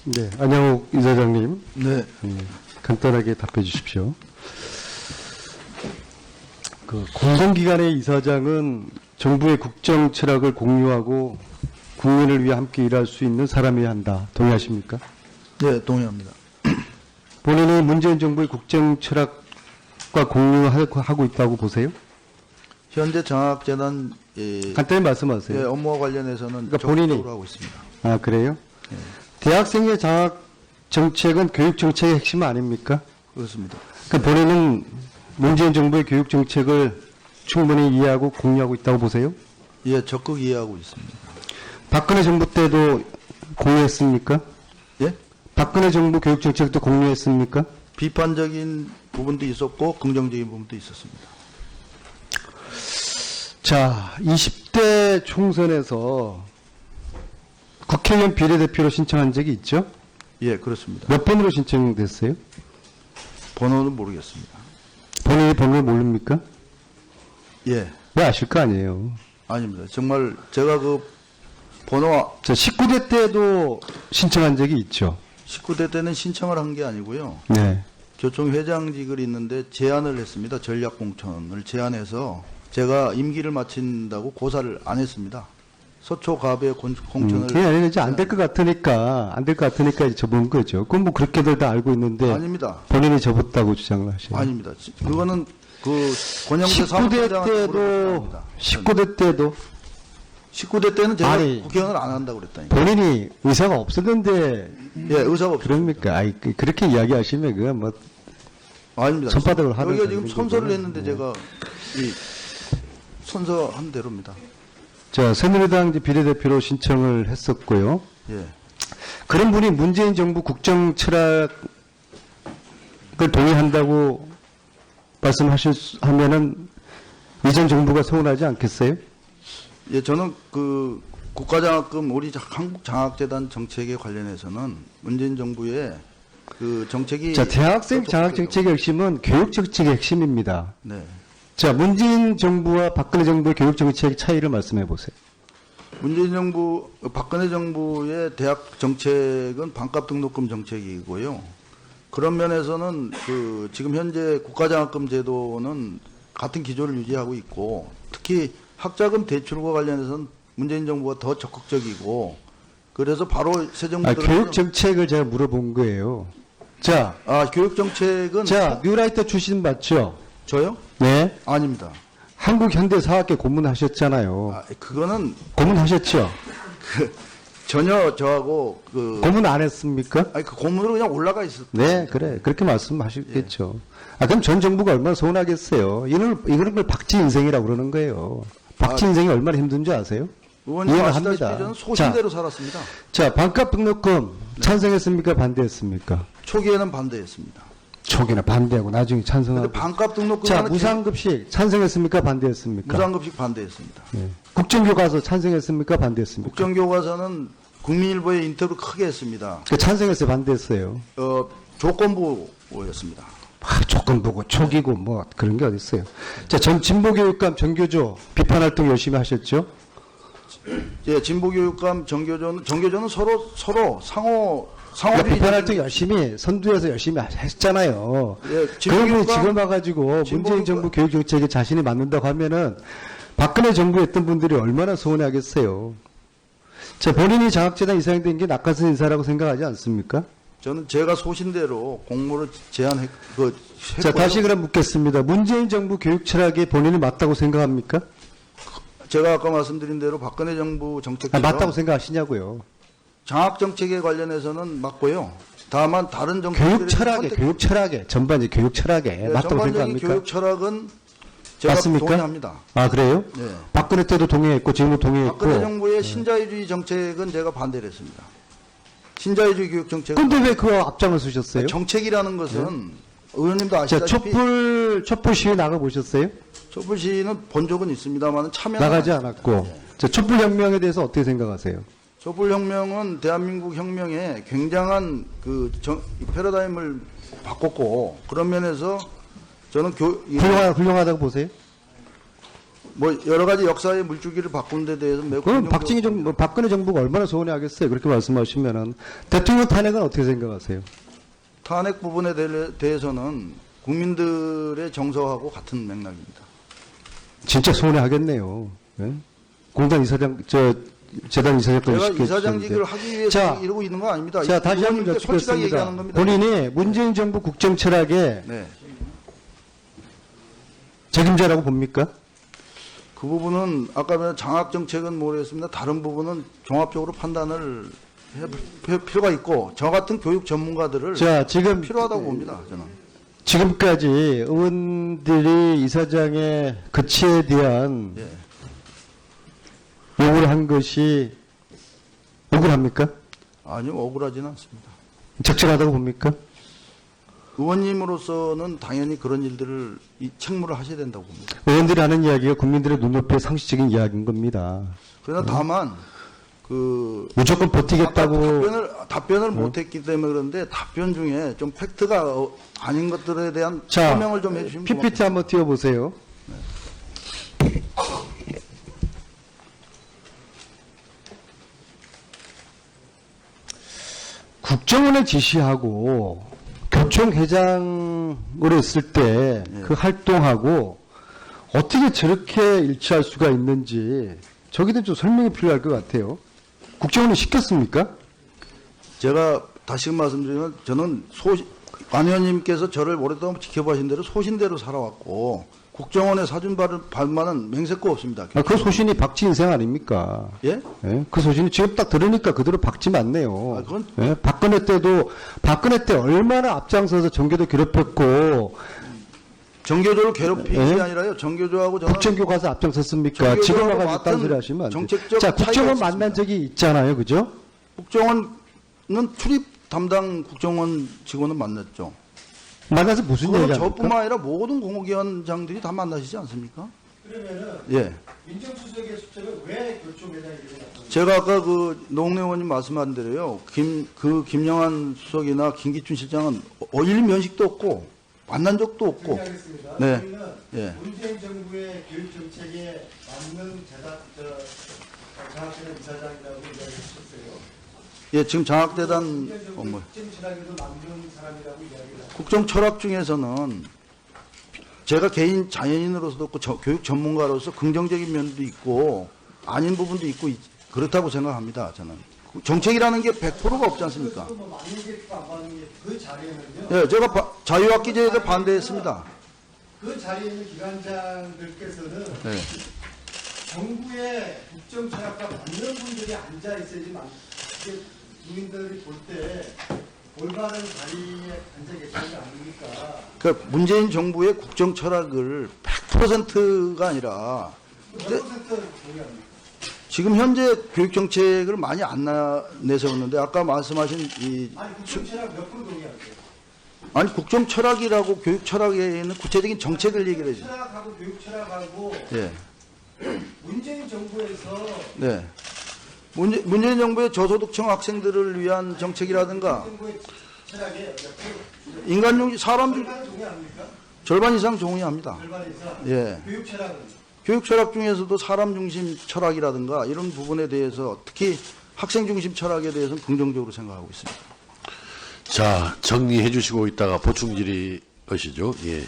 네, 안양욱 이사장님. 네. 간단하게 답해 주십시오. 그 공공기관의 이사장은 정부의 국정 철학을 공유하고 국민을 위해 함께 일할 수 있는 사람이어야 한다. 동의하십니까? 네, 동의합니다. 본인이 문재인 정부의 국정 철학과 공유하고 있다고 보세요? 현재 장학재단 간단히 말씀하세요. 업무와 관련해서는 그러니까 적극적으로 본인이- 하고 있습니다. 아, 그래요? 대학생의 장학 정책은 교육 정책의 핵심 아닙니까? 그렇습니다. 그러니까 본인은 문재인 정부의 교육 정책을 충분히 이해하고 공유하고 있다고 보세요? 예, 적극 이해하고 있습니다. 박근혜 정부 때도 공유했습니까? 예? 박근혜 정부 교육 정책도 공유했습니까? 비판적인 부분도 있었고 긍정적인 부분도 있었습니다. 자, 20대 총선에서 국회의원 비례대표로 신청한 적이 있죠? 예, 그렇습니다. 몇 번으로 신청됐어요? 번호는 모르겠습니다. 본인이 번호를 모릅니까? 예, 왜 아실 거 아니에요. 아닙니다. 정말 제가 그 번호 자, 19대 때도 신청한 적이 있죠? 19대 때는 신청을 한 게 아니고요. 네. 교총회장직을 있는데 제안을 했습니다. 전략공천을 제안해서 제가 임기를 마친다고 고사를 안 했습니다. 서초갑의 공천을 그게 아니라 이제 안 될 것 같으니까, 이제 접은 거죠. 그건 뭐 그렇게들 다 알고 있는데, 아닙니다. 본인이 접었다고 주장을 하시요 아닙니다. 그거는 그 권영세 19대 사무총장한테 때도, 물어봤습니다. 19대 때도 19대 때는 제가 아니, 국회의원을 안 한다고 그랬다니까. 본인이 의사가 없었는데, 예, 의사가 없습니다. 그럽니까? 아이, 그렇게 이야기하시면 그건 뭐, 아닙니다. 손바닥으로 하는 여기가 지금 거는 선서를 거고요. 했는데 제가 이 선서한 대로입니다. 자, 새누리당 이제 비례대표로 신청을 했었고요. 예. 그런 분이 문재인 정부 국정 철학을 동의한다고 하면은 이전 정부가 서운하지 않겠어요? 예, 저는 그 국가장학금 우리 한국장학재단 정책에 관련해서는 문재인 정부의 그 정책이 자, 대학생 장학 정책의 핵심은 교육 정책의 핵심입니다. 네. 자, 문재인 정부와 박근혜 정부의 교육 정책의 차이를 말씀해 보세요. 문재인 정부, 박근혜 정부의 대학 정책은 반값 등록금 정책이고요. 그런 면에서는 그 지금 현재 국가장학금 제도는 같은 기조를 유지하고 있고 특히 학자금 대출과 관련해서는 문재인 정부가 더 적극적이고 그래서 바로 새 정부 교육 정책을 제가 물어본 거예요. 자, 교육 정책은 뉴라이터 출신 맞죠? 저요? 네. 아닙니다. 한국현대사학회 고문하셨잖아요. 그거는 고문하셨죠? 전혀 저하고 그 고문 안 했습니까? 그 고문으로 그냥 올라가 있었. 네, 그래. 그렇게 말씀하시겠죠. 그럼 전 정부가 얼마나 서운하겠어요. 이런 걸 박쥐 인생이라고 그러는 거예요. 박쥐 인생이 얼마나 힘든지 아세요? 의원님 이해가 아시다시피 합니다. 저는 소신대로 살았습니다. 자, 반값 등록금 찬성했습니까? 반대했습니까? 초기에는 반대했습니다. 초기나 반대하고 나중에 찬성하고. 근데 반값 등록금 자, 무상급식 찬성했습니까? 반대했습니까? 무상급식 반대했습니다. 네. 국정교과서 찬성했습니까? 반대했습니까? 국정교과서는 국민일보에 인터뷰 크게 했습니다. 찬성했어요? 반대했어요? 조건부였습니다. 조건부고 초기고 뭐 그런 게 어딨어요. 자, 전 진보교육감 정교조 비판활동 열심히 하셨죠? 예, 진보교육감 정교조는 서로 상호 비판활동 열심히 선두에서 열심히 했잖아요. 예, 그런 분이 진보교육감- 지금 와가지고 문재인 정부 교육정책에 자신이 맞는다고 하면은 박근혜 정부에 있던 분들이 얼마나 서운하겠어요. 자, 본인이 장학재단 이사장 된 게 낙하산 인사라고 생각하지 않습니까? 저는 제가 소신대로 공모를 제안했고요. 자, 다시 그럼 묻겠습니다. 문재인 정부 교육 철학에 본인이 맞다고 생각합니까? 제가 아까 말씀드린 대로 박근혜 정부 정책처럼 맞다고 생각하시냐고요. 장학 정책에 관련해서는 맞고요. 다만 다른 정책들의 교육 철학에 전반적인 교육 철학에 맞다고 전반적인 생각합니까? 교육 철학은 제가 맞습니까? 동의합니다. 아, 그래요? 네. 박근혜 때도 동의했고 지금도 동의했고. 박근혜 정부의 신자유주의 정책은 제가 반대를 했습니다. 신자유주의 교육 정책은 근데 왜 그거 앞장을 서셨어요? 정책이라는 것은 의원님도 자, 아시다시피 촛불 시위 나가 보셨어요? 촛불 시위는 본 적은 있습니다만 참여 나가지 않았고. 자, 촛불 혁명에 대해서 어떻게 생각하세요? 촛불 혁명은 대한민국 혁명에 굉장한 그 패러다임을 바꿨고 그런 면에서 저는 훌륭하다고 보세요? 뭐 여러 가지 역사의 물줄기를 바꾼 데 대해서 매우 그럼 긍정적으로 박근혜 정부가 얼마나 소원해하겠어요? 그렇게 말씀하시면은 대통령 탄핵은 어떻게 생각하세요? 탄핵 부분에 대해서는 국민들의 정서하고 같은 맥락입니다. 진짜 소원해하겠네요. 예? 공단 이사장, 재단 이사장까지 제가 시켜주셨는데. 이사장직을 하기 위해서 자, 이러고 있는 거 아닙니다. 자, 다시 한번 의원님께 솔직하게 얘기하는 여쭙겠습니다. 겁니다. 본인이 문재인 정부 국정 철학의 네. 책임자라고 봅니까? 그 부분은 아까 말한 장학 정책은 모르겠습니다. 다른 부분은 종합적으로 판단을 할 필요가 있고 저 같은 교육 전문가들을 자, 지금 필요하다고 봅니다. 저는. 지금까지 의원들이 이사장의 거치에 대한 예. 요구를 한 것이 억울합니까? 아니요, 억울하지는 않습니다. 적절하다고 봅니까? 의원님으로서는 당연히 그런 일들을 책무를 하셔야 된다고 봅니다. 의원들이 하는 이야기가 국민들의 눈높이의 상식적인 이야기인 겁니다. 그러나 다만 무조건 버티겠다고. 답변을 못했기 때문에 그런데 답변 중에 좀 팩트가 아닌 것들에 대한 자, 설명을 좀 해주시면 PPT 한번 띄워보세요. 국정원에 지시하고 교총회장으로 있을 때 그 활동하고 어떻게 저렇게 일치할 수가 있는지 저기도 좀 설명이 필요할 것 같아요. 국정원이 시켰습니까? 제가 다시금 말씀드리면 저는 안 의원님께서 저를 오랫동안 지켜보신 대로 소신대로 살아왔고 국정원의 사준발만은 맹세코 없습니다. 그 소신이 박쥐 인생 아닙니까? 예? 예? 그 소신이 지금 딱 들으니까 그대로 박쥐 맞네요. 아, 그건- 예? 박근혜 때 얼마나 앞장서서 정계도 괴롭혔고 정교조를 괴롭히는 예? 게 아니라요. 정교조하고 저는 국정교 가서 앞장섰습니까? 정교조하고 지금 와가지고 같은 딴소리 하시면 안 돼요. 정책적 자, 차이가 국정원 있었습니다. 만난 적이 있잖아요. 그죠? 국정원은 출입 담당 국정원 직원은 만났죠. 만나서 무슨 그건 얘기합니까? 저뿐만 아니라 모든 공공기관장들이 다 만나시지 않습니까? 그러면은 예. 민정수석의 수첩은 왜 교총회장이 일어났습니까? 제가 아까 노웅래 의원님 말씀한 대로요. 김영한 수석이나 김기춘 실장은 일면식도 없고 만난 적도 없고. 정리하겠습니다. 네. 저희는 예. 문재인 정부의 교육 정책에 맞는 장학재단 이사장이라고 이야기하셨어요. 예, 지금 장학재단 문재인 정부 뭐, 국정 철학에도 맞는 사람이라고 이야기를 국정 철학 중에서는 제가 개인 자연인으로서도 있고 교육 전문가로서 긍정적인 면도 있고 아닌 부분도 있고 그렇다고 생각합니다. 저는 정책이라는 게 100%가 없지 않습니까? 뭐 맞는 게 있고 안 맞는 게 그 자리에는요. 예, 제가 자유학기제에 대해 반대했습니다. 그 자리에 있는 기관장들께서는 네. 정부의 국정 철학과 맞는 분들이 앉아 있어야지 이게 국민들이 볼 때 올바른 자리에 앉아 계시는 게 아닙니까? 그러니까 문재인 정부의 국정 철학을 100%가 아니라 몇 퍼센트 동의합니까? 지금 현재 교육 정책을 많이 안 내세웠는데 아까 말씀하신 아니 국정 철학 몇 프로 동의하세요? 아니 국정 철학이라고 교육 철학에는 구체적인 정책을 얘기를 해죠. 철학하고 교육 철학하고 예. 문재인 정부에서 네. 문재인 정부의 저소득층 학생들을 위한 정책이라든가 정부의 철학에 몇 프로 인간용 사람 중 절반은 동의합니까? 절반 이상 동의합니다. 절반 이상. 예. 교육 철학은 교육 철학 중에서도 사람 중심 철학이라든가 이런 부분에 대해서 특히 학생 중심 철학에 대해서는 긍정적으로 생각하고 있습니다. 자, 정리해 주시고 있다가 보충 질의 것이죠. 예.